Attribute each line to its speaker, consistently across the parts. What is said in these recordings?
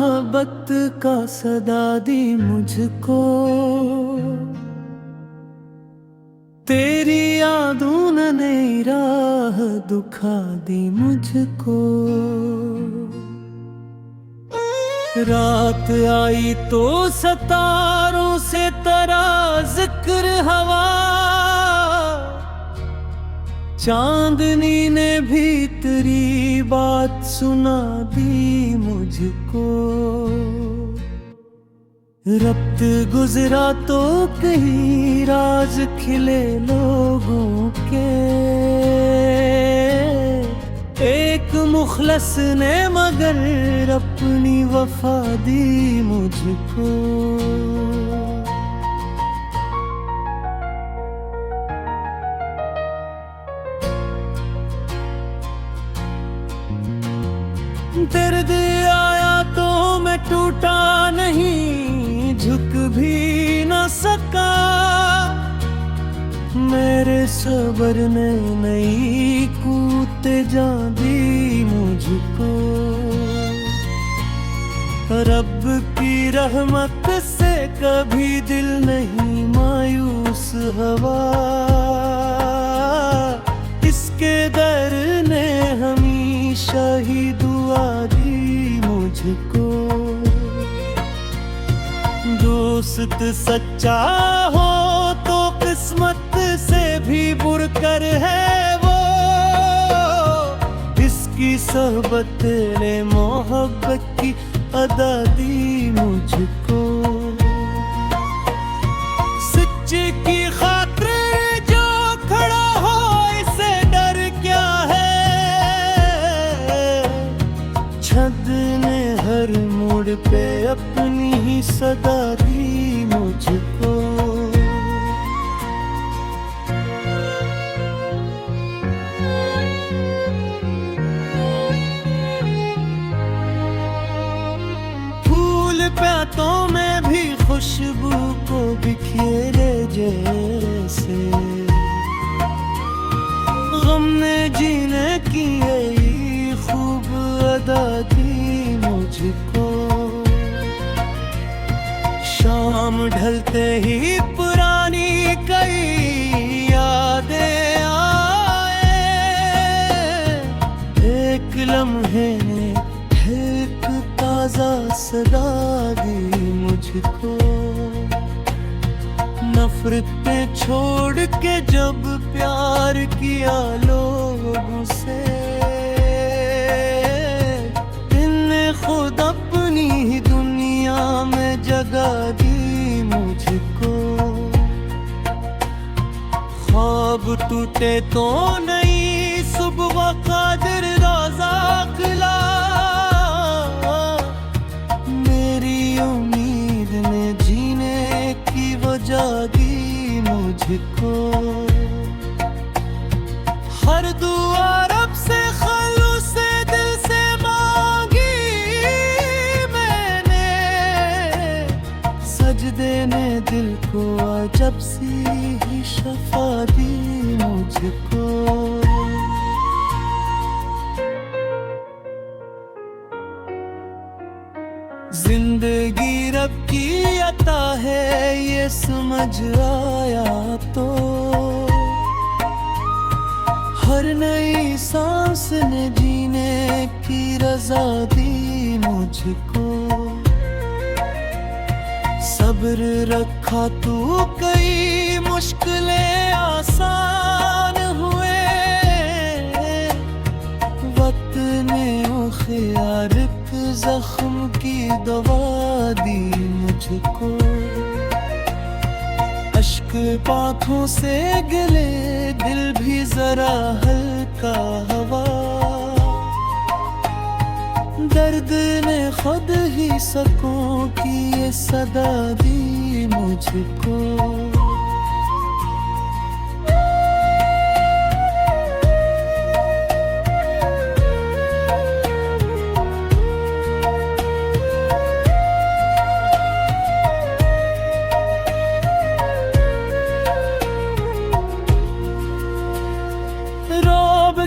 Speaker 1: मोहब्बत का सदा दी मुझको, तेरी यादों ने नई राह दुखा दी मुझको। रात आई तो सितारों से तेरा जिक्र हवा, चांदनी ने भी तेरी बात सुना दी मुझको। रब्त गुजरा तो कहीं राज खिले लोगों के, एक मुखलस ने मगर अपनी वफा दी मुझको। दर्द आया तो मैं टूटा नहीं, झुक भी न सका, मेरे सब्र ने नई कूते जा दी मुझको। रब की रहमत से कभी दिल नहीं मायूस हवा, इसके दर ने हमेशा ही दुआ दी मुझको। दोस्त सच्चा हो तो किस्मत से भी बुरकर है वो, इसकी सोहबत ने मोहब्बत की अदा दी मुझको। सच्चे की खातिर जो खड़ा हो इसे डर क्या है, छद ने हर मोड़ पे अपनी ही सदा दी मुझको। प्यातों में भी खुशबू को बिखेरे जैसे, गम ने जीने की यही खूब अदा दी मुझको। शाम ढलते ही पुरानी कई यादें आए, एक लम्हे ने एक ताजा सदा दी मुझको। नफरतें छोड़ के जब प्यार किया लोगों से, इनने खुद अपनी ही दुनिया में जगा दी मुझको। ख्वाब टूटे तो नई सुबह कादिर रोज़ा खिला, जागी मुझको। हर दुआ रब से खलूस से दिल से मांगी मैंने, सजदे ने दिल को अजब सी ही शफा दी मुझको। जिंदगी रब की अता है ये समझ आया तो, हर नई सांस ने जीने की रजा दी मुझको। सब्र रखा तू कई मुश्किलें आसान हुए, वक्त ने ख्यार जख्म की दवा दी मुझको। अश्क पाँखों से गिले दिल भी जरा हल्का हवा, दर्द ने खुद ही सकों की ये सदा दी मुझको।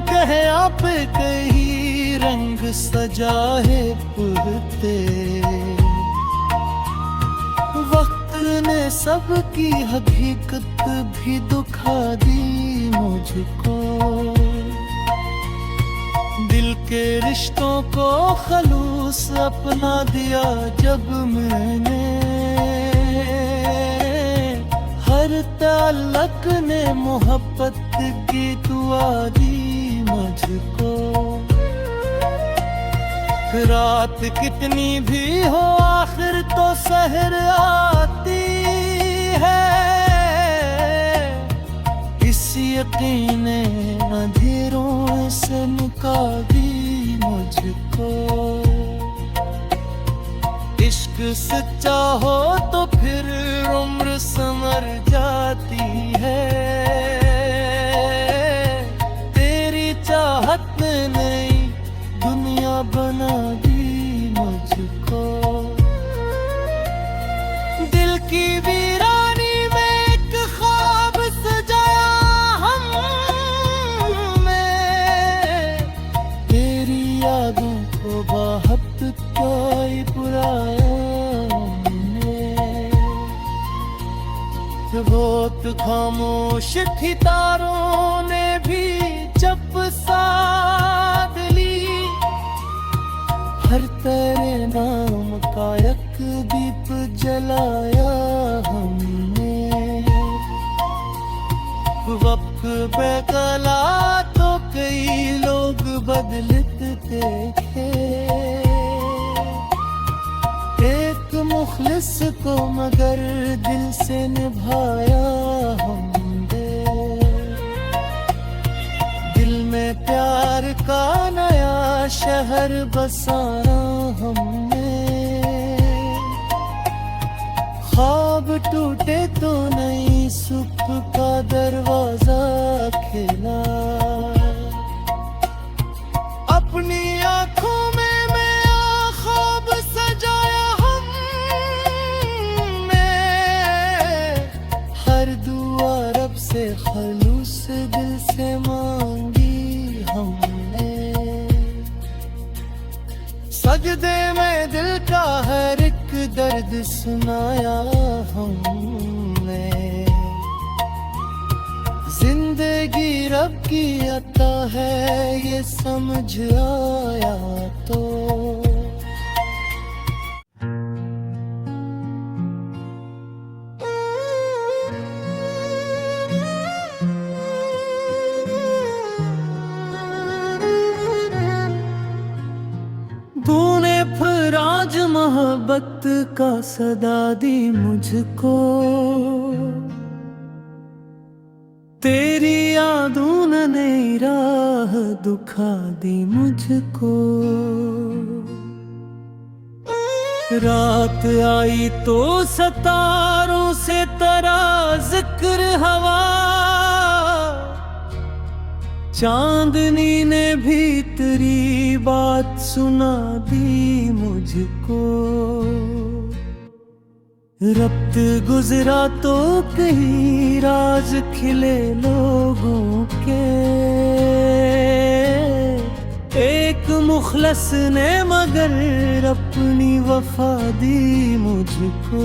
Speaker 1: कहे आप कहीं रंग सजा है पुरते, सबकी हकीकत भी दुखा दी मुझको। दिल के रिश्तों को खलूस अपना दिया जब मैंने, हर ताल्लुक ने मोहब्बत की दुआ दी मुझको। रात कितनी भी हो आखिर तो सहर आती है, इस यकीन अंधेरों से निकाल दी मुझको। इश्क सच्चा हो तो फिर उम्र संवर जाती है, तेरी चाहत ने नई दुनिया बना दी मुझको। दिल की वीरानी में एक ख्वाब सजाया हमने, तेरी यादों को बहुत कोई बुलाया हमने। बहुत खामोश थी तारों ने भी जब साथ ली, हर तेरे नाम का एक दीप जलाया हमने। वक्त बेकला तो कई लोग बदलते देखे, एक मुखलिस को मगर दिल से निभाया हमने। दिल में प्यार का नया शहर बसाया हमने, ख्वाब टूटे तो नई सुबह का दरवाजा खिला। अपनी आंखों में मैं ख्वाब सजाया हमने, हर दुआ रब से खलूस दिल से मांगी हमने। सजदे में दिल का हर एक दर्द सुनाया हमने। जिंदगी रब की अता है ये समझ आया तो। तूने फिर आज मोहब्बत का सदा दी मुझको, तेरी यादों ने नई राह दुखा दी मुझको। रात आई तो सतारों से तरा जिक्र हवा, चांदनी ने भी तेरी बात सुना दी मुझको। रब्त गुजरा तो कहीं राज खिले लोगों के, एक मुखलस ने मगर अपनी वफा दी मुझको।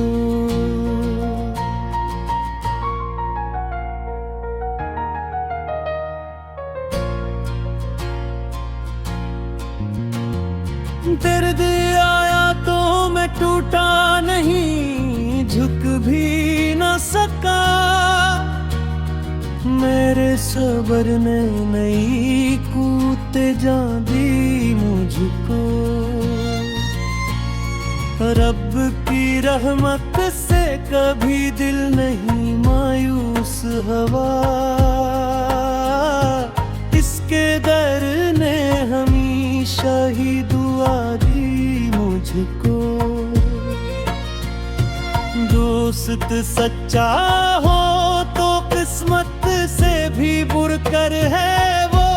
Speaker 1: दर्द आया तो मैं टूटा नहीं, झुक भी न सका, मेरे सब्र ने नई कूते जा दी मुझको। रब की रहमत से कभी दिल नहीं मायूस हवा, इसके दर ने हमेशा ही दुआ दी मुझको। दोस्त सच्चा हो तो किस्मत से भी बुरकर है वो,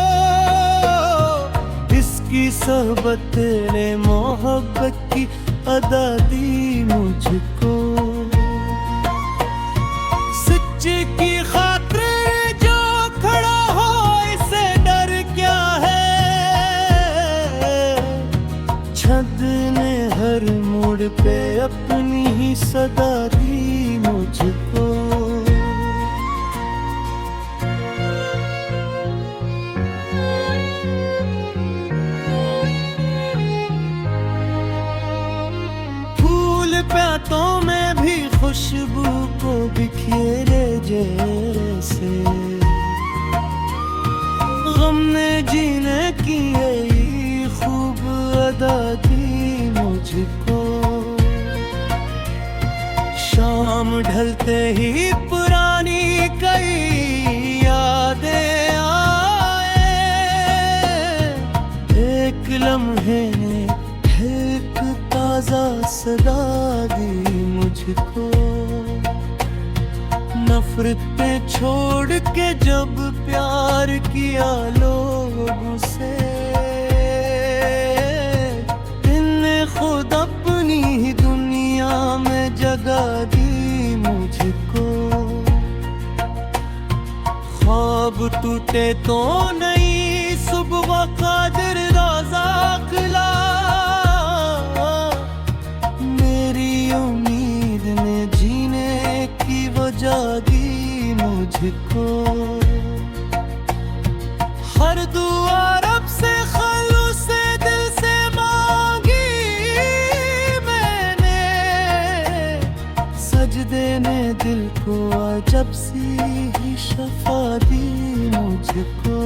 Speaker 1: इसकी सोहबत ने मोहब्बत की अदा दी मुझको। सच्चे की खातिर जो खड़ा हो इसे डर क्या है, छद ने हर मोड़ पे अपनी ही सदा दी मुझको। मुझको। फूल प्यातों में भी खुशबू को बिखेरे जैसे, गम ने जीने की यही खूब अदा दी मुझको। शाम ढलते ही पुरानी कई यादें आए, एक लम्हे ने एक ताजा सदा दी मुझको। नफरतें छोड़ के जब प्यार किया लोगों से, इनने खुद अपनी ही दुनिया में जगह दी मुझको। ख्वाब टूटे तो नई सुबह कादिर राज़ाक ला, मेरी उम्मीद ने जीने की वजह दी मुझको। हर दुआ रब से खलूस से दिल से मांगी मैंने, सजदे ने दिल को अजब सी ही शफा दी मुझको।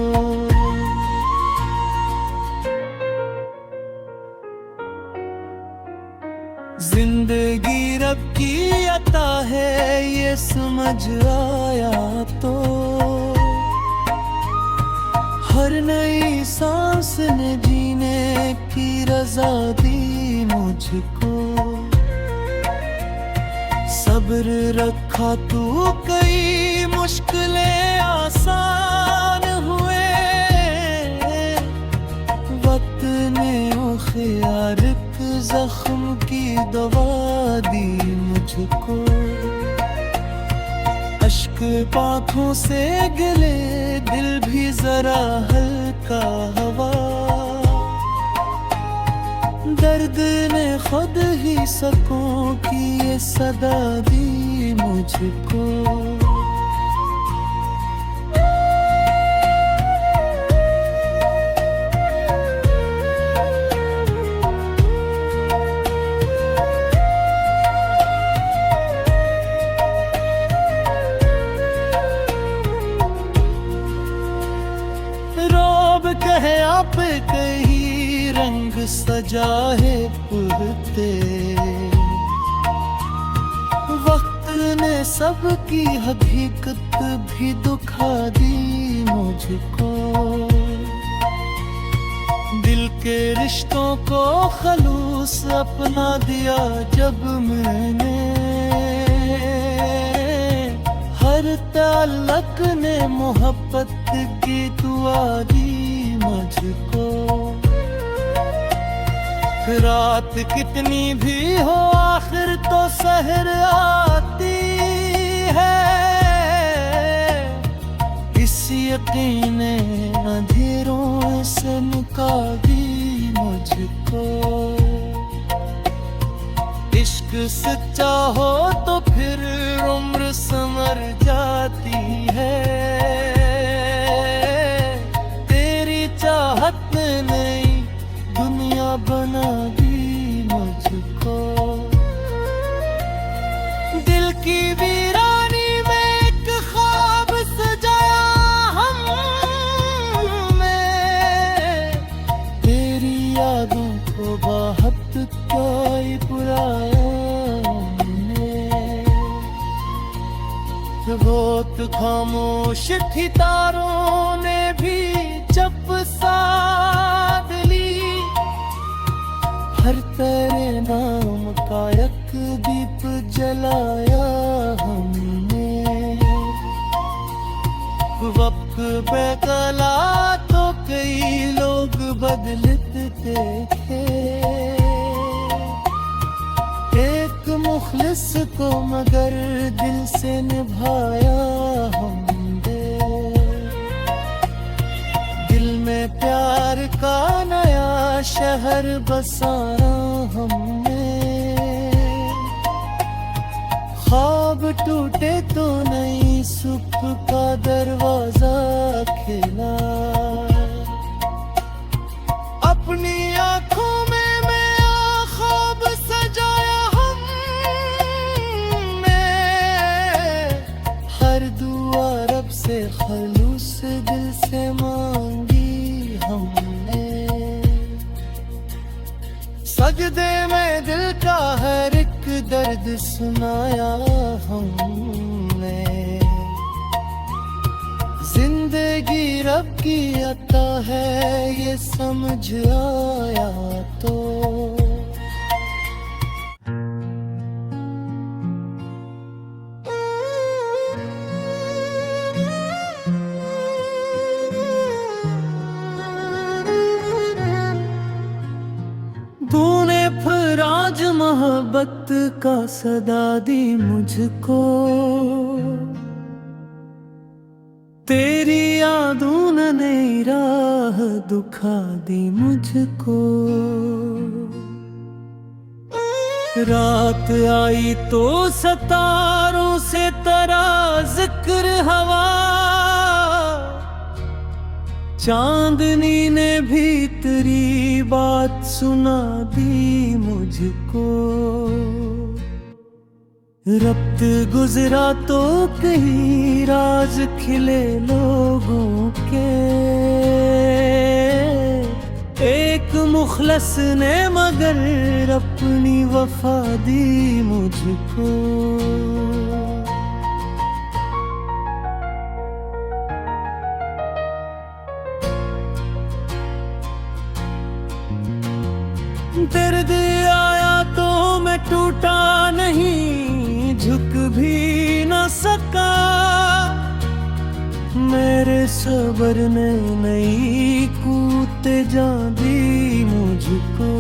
Speaker 1: जिंदगी रब की अता है ये समझ आया तो, हर नई सांस ने जीने की रजा दी मुझको। सब्र रखा तू कई मुश्किलें आसान हुए, वक्त ने ख्यार जख्म की दवा दी मुझको। अश्क आँखों से गिले दिल भी जरा हल्का हवा, दर्द ने खुद ही सकों की ये सदा दी मुझको। कहे आप कहीं रंग सजा है पुरते, वक्त ने सबकी हकीकत भी दुखा दी मुझको। दिल के रिश्तों को खलूस अपना दिया जब मैंने, हर ताल्लुक ने मोहब्बत की दुआ दी मुझको। रात कितनी भी हो आखिर तो सहर आती है, इस यकीन ने अंधेरों से निकाल दी मुझको। इश्क सच्चा हो तो फिर उम्र संवर जाती है, तेरी चाहत ने नई दुनिया बना दी मुझको। दिल की वीरानी में एक ख्वाब सजाया हमने, तेरी यादों को बहुत कोई बुलाया हमने। बहुत खामोश थी तारों ने भी जब साथ ली, हर तेरे नाम का एक दीप जलाया हमने। वक्त बेकला तो कई लोग बदलते थे, एक मुखलिस को मगर दिल से निभाया हमने। दिल में प्यार का नया शहर बसाया हमने, ख्वाब टूटे तो नई सुबह का दरवाजा खिला, अपनी आंखों में नया ख्वाब सजाया हमने, हर दुआ रब से खलूस दिल से मांगी हमने, सजदे में दिल का हर एक दर्द सुनाया हमने, जिंदगी रब की अता है ये समझ आया तो। तूने फिर आज मोहब्बत का सदा दी मुझको, तेरी यादों ने नई राह दुखा दी मुझको, रात आई तो सतारों से तरा जिक्र हवा, चांदनी ने भी तेरी बात सुना दी मुझको, रब्त गुजरा तो कहीं राज खिले लोगों के, एक मुखलस ने मगर अपनी वफा दी मुझको, दर्द आया तो मैं टूटा नहीं, झुक भी न सका, मेरे सबर ने नई कूते जा दी मुझको,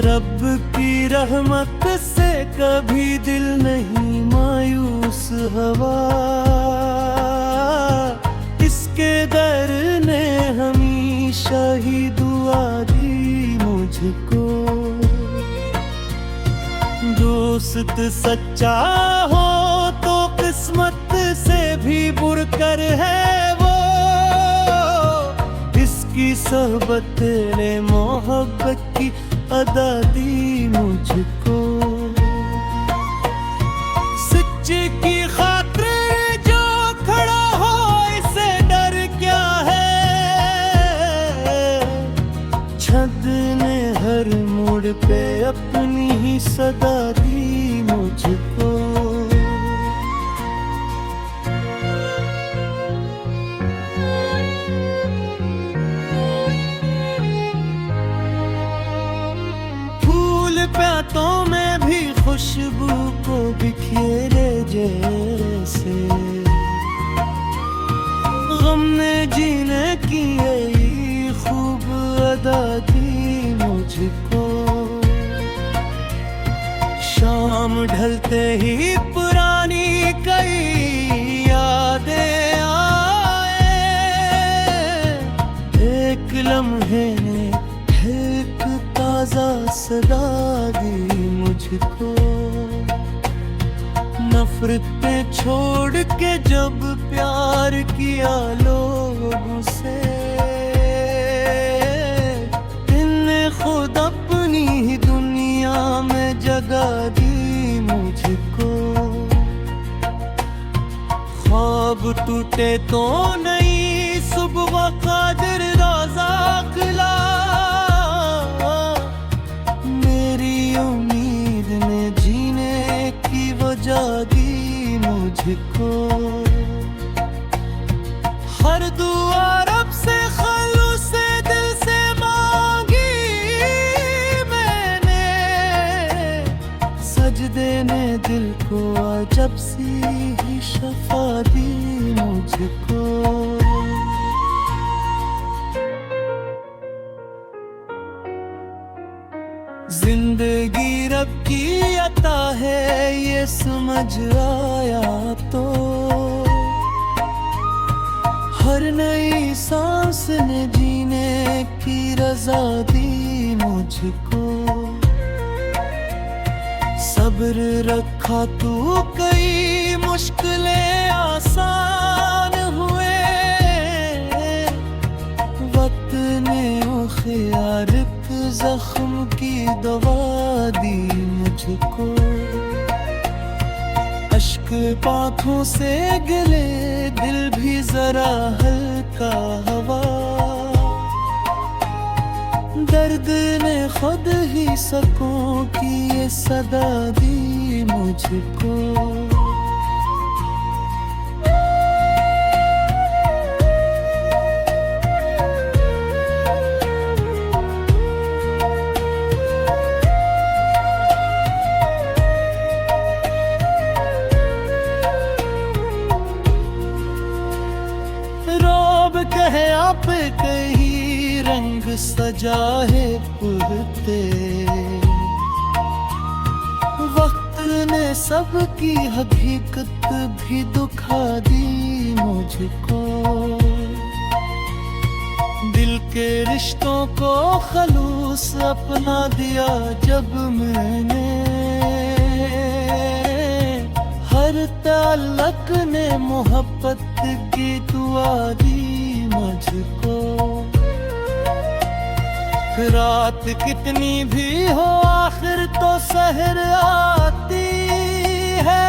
Speaker 1: रब की रहमत से कभी दिल नहीं मायूस हवा, इसके दर ने हमेशा ही दुआ दी मुझको, दोस्त सच्चा हो तो किस्मत से भी बुरकर है वो, इसकी सोहबत ने मोहब्बत की अदा दी मुझको, सच्चे की खातिर जो खड़ा हो इसे डर क्या है, छद ने हर मोड़ पे अपनी ही सदा दी मुझको, फूल प्यातों में भी खुशबू को बिखेरे जैसे, गम ने जीने की यही खूब अदा दी मुझको, शाम ढलते ही पुरानी कई यादें आए, एक लम्हे ने एक ताजा सदा दी मुझको, नफरतें छोड़ के जब प्यार किया लोगों से, इनने खुद अपनी ही दुनिया में जगा दी मुझको, ख्वाब टूटे तो नई सुबह कादिर रोजा खिला, मेरी उम्मीद ने जीने की वजह दी मुझको, हर दुआ रब से खलूस दिल से मांगी मैंने, सजदे ने दिल को अजब सी ही शफा दी मुझको, जिंदगी रब की अता है ये समझ आया तो, हर नई सांस ने जीने की रजा दी मुझको, सब सब्र रखा तू, कई मुश्किलें आसान हुए। वक्त ने ख्याल जख्म की दवा दी मुझको। अश्क आँखों से गिले, दिल भी जरा हल्का हवा। दर्द ने खुद ही सकूं की ये सदा दी मुझको। रोब कहे आप कहीं रंग सजा है पुरते। वक्त ने सबकी हकीकत भी दुखा दी मुझको। दिल के रिश्तों को खलूस अपना दिया जब मैंने। हर ताल्लुक ने मोहब्बत की दुआ दी मुझको। रात कितनी भी हो आखिर तो सहर आती है।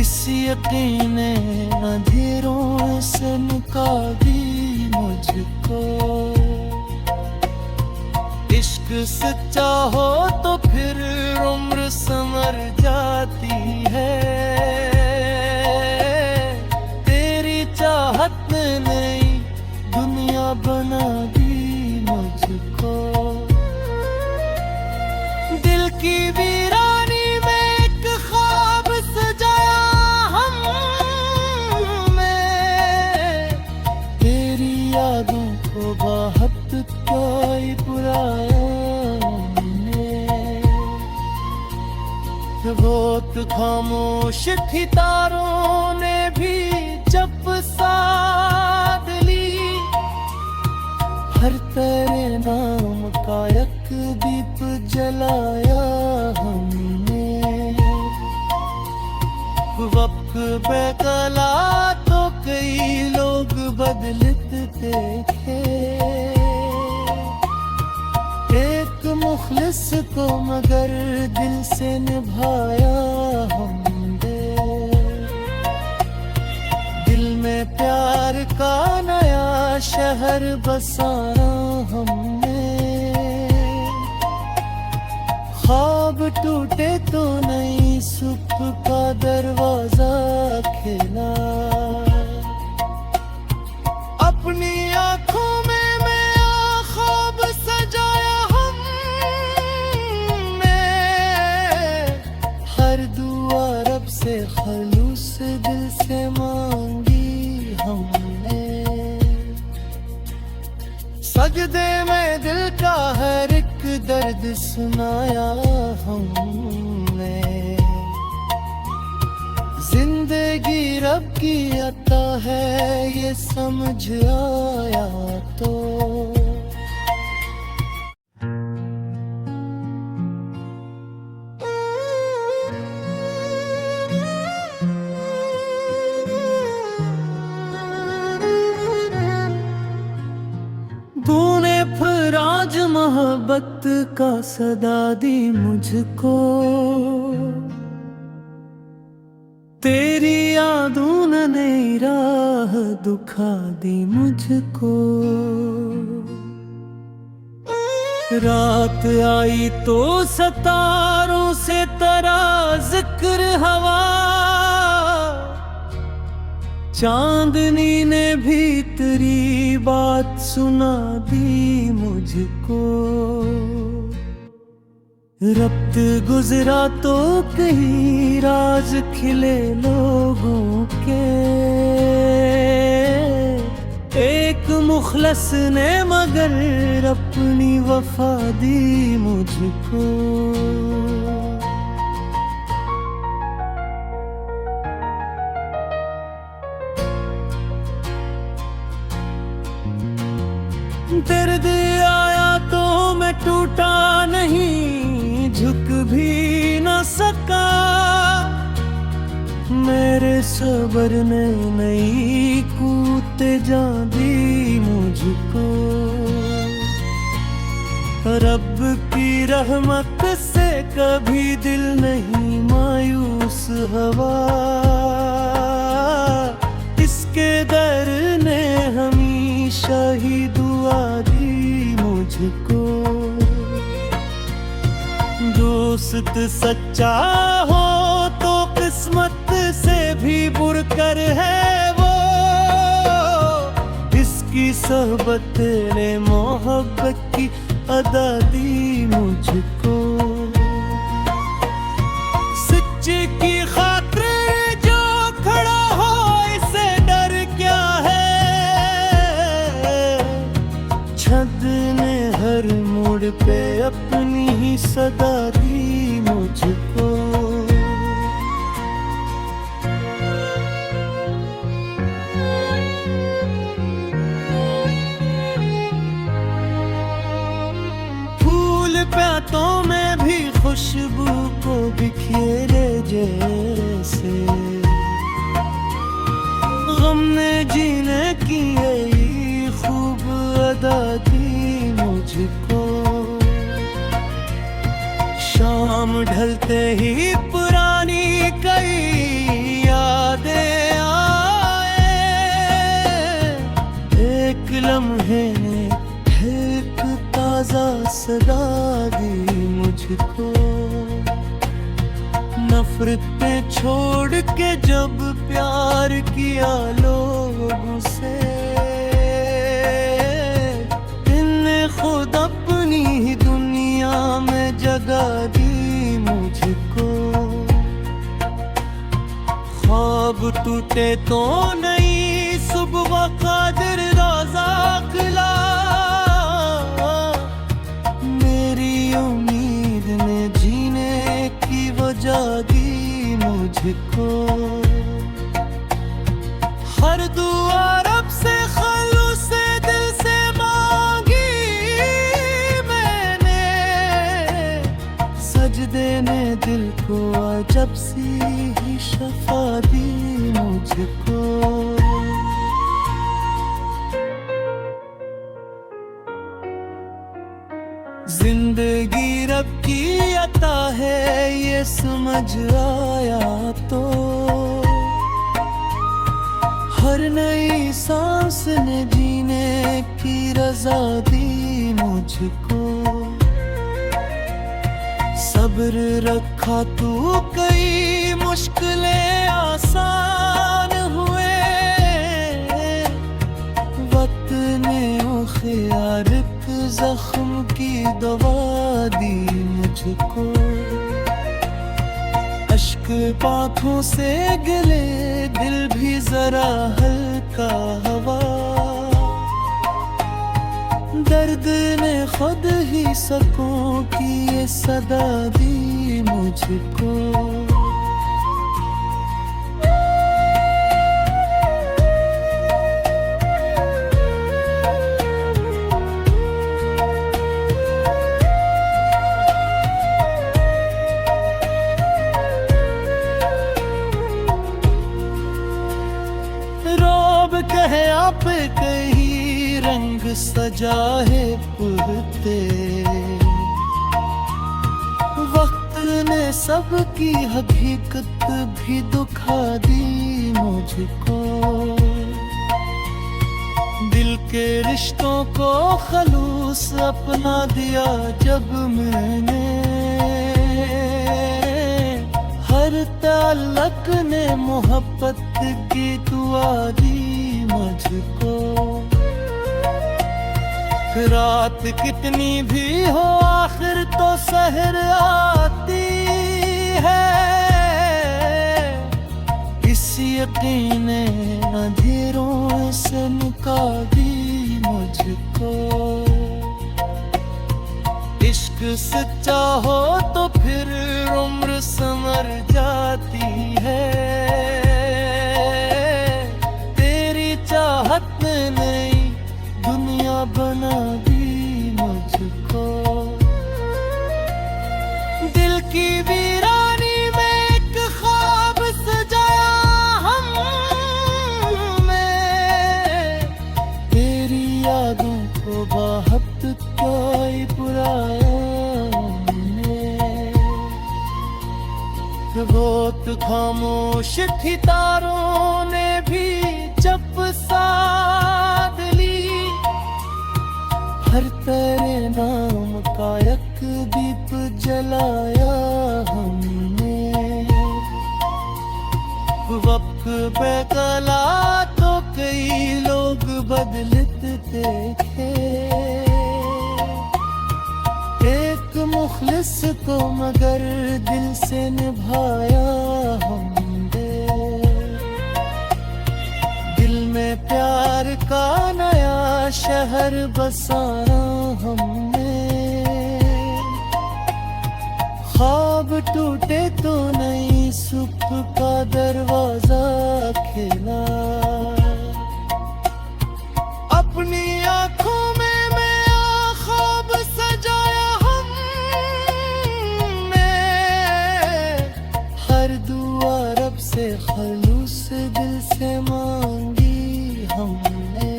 Speaker 1: इस यकीन ने अंधेरों से निकाल दी मुझको। इश्क सच्चा हो तो फिर उम्र संवर जाती है। तेरी चाहत ने नई दुनिया बना दी मुझको। दिल की वीरानी में एक ख्वाब सजाया हमने। तेरी यादों को बहुत कोई बुलाया हमने। बहुत खामोश थी तारों ने भी जब साथ ली। हर तेरे नाम का एक दीप जलाया हमने। वक्त बेकला तो कई लोग बदलते देखे। एक मुखलिस को मगर दिल से निभाया हमने। दिल में प्यार का नया शहर बसाया हमने। ख्वाब टूटे तो नई सुबह का दरवाजा खिला। अपनी आँखों में मैं ख्वाब सजाया हमने। हर दुआ रब से खलूस दिल से मांगी हमने। सजदे में दिल का हर एक दर्द सुनाया हमने। जिंदगी रब की अता है ये समझ आया तो। तूने फिर आज मोहब्बत का सदा दी मुझको। तेरी यादों ने नई राह दुखा दी मुझको। रात आई तो सितारों से तेरा जिक्र हवा। चांदनी ने भी तेरी बात सुना दी मुझको। रब्त गुजरा तो कहीं राज खिले लोगों के। एक मुखलस ने मगर अपनी वफा दी मुझको। दर्द आया तो मैं टूटा नहीं, झुक मेरे सबर ने नई कूते जान दी मुझको। रब की रहमत से कभी दिल नहीं मायूस हवा। इसके दर ने हमेशा ही दुआ दी मुझको। दोस्त सच्चा हो तो किस्मत से भी बुरकर है वो। इसकी सोहबत ने मोहब्बत की अदा दी मुझको। सच्चे की खातिर जो खड़ा हो इसे डर क्या है। छद ने हर मोड़ पे अपनी ही सदा दी मुझको। प्यातों में भी खुशबू को बिखेरे जैसे। गम ने जीने की यही खूब अदा दी मुझको। शाम ढलते ही पुरानी कई यादें आए। एक लम्हे ने एक ताजा सदा दी मुझको। नफरतें छोड़ के जब प्यार किया लोगों से। इनने खुद अपनी ही दुनिया में जगह दी मुझको। ख्वाब टूटे तो नई सुबह कादिर रोज़ा खिला। उम्मीद ने जीने की वजह दी मुझको। हर दुआ रब से खलूस से दिल से मांगी मैंने। सजदे ने दिल को अजब सी ही शफा दी मुझको। जिंदगी रब की अता है ये समझ आया तो। हर नई सांस ने जीने की रजा दी मुझको। सब्र रखा तू कई मुश्किलें आसान हुए। वक्त ने ख्याल जख्म की दवा दी मुझको। अश्क आँखों से गिले दिल भी जरा हल्का हवा। दर्द ने खुद ही सकों की ये सदा दी मुझको। कहे आप कहीं रंग सजा है पुलते। वक्त ने सबकी हकीकत भी दुखा दी मुझको। दिल के रिश्तों को खलूस अपना दिया जब मैंने। हर ताल्लुक ने मोहब्बत की दुआ दी मुझको। रात कितनी भी हो आखिर तो सहर आती है। इस यकीन ने अंधेरों से मुका दी मुझको। इश्क सच्चा हो तो फिर उम्र संवर जाती है। तेरी चाहत ने नई दुनिया बना दी मुझको। दिल की वीरानी में एक ख्वाब सजाया वक्त खामोश थी, तारों ने भी जब साध ली। हर तेरे नाम का एक दीप जलाया हमने। वक्त पे कला तो कई लोग बदलते देखे, एक मुखलिस को मगर दिल से निभाया हमने। दिल में प्यार का नया शहर बसाया हमने। ख्वाब टूटे तो नई सुख का दरवाजा खिला। अपनी आंखों में नया ख्वाब सजाया हमने। हर दुआ रब से खलूस दिल से मांगी हमने।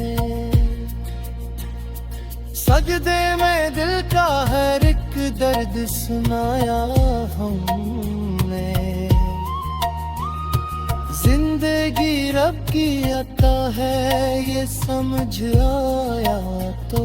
Speaker 1: सजदे में दिल का हर एक दर्द सुनाया हमने। जिंदगी रब की अता है ये समझ आया तो।